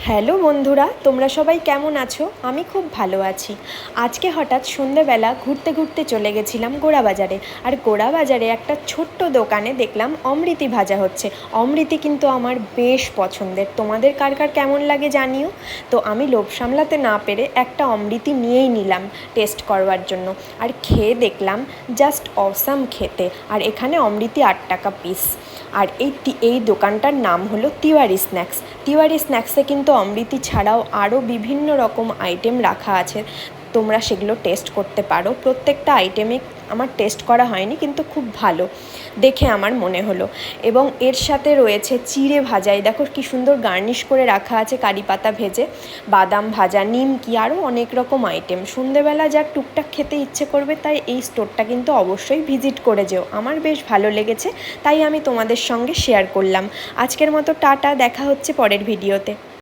Hello বন্ধুরা, তোমরা সবাই কেমন আছো? আমি খুব ভালো আছি। আজকে হঠাৎ সন্ধেবেলা ঘুরতে ঘুরতে চলে গেছিলাম গোড়াবাজারে। আর গোড়াবাজারে একটা ছোট্ট দোকানে দেখলাম অমৃতি ভাজা হচ্ছে। অমৃতি কিন্তু আমার বেশ পছন্দের। তোমাদের কার কার কেমন লাগে জানিও। তো আমি লোভ সামলাতে না পেরে একটা অমৃতি নিয়েই নিলাম টেস্ট করবার জন্য। আর খেয়ে দেখলাম জাস্ট অসাম খেতে। আর এখানে অমৃতি 8 টাকা পিস। আর এই দোকানটার নাম হলো তিওয়ারি স্ন্যাক্স। তিওয়ারি স্ন্যাক্সে কিন্তু অমৃতি ছাড়াও আরও বিভিন্ন রকম আইটেম রাখা আছে, তোমরা সেগুলো টেস্ট করতে পারো। প্রত্যেকটা আইটেমে আমার টেস্ট করা হয়নি, কিন্তু খুব ভালো দেখে আমার মনে হলো। এবং এর সাথে রয়েছে চিড়ে ভাজাই, দেখো কি সুন্দর গার্নিশ করে রাখা আছে কারি পাতা ভেজে, বাদাম ভাজা, নিমকি, আরও অনেক রকম আইটেম। সন্ধেবেলা যার টুকটাক খেতে ইচ্ছে করবে তাই এই স্টোরটা কিন্তু অবশ্যই ভিজিট করে যেও। আমার বেশ ভালো লেগেছে, তাই আমি তোমাদের সঙ্গে শেয়ার করলাম। আজকের মতো টাটা, দেখা হচ্ছে পরের ভিডিওতে।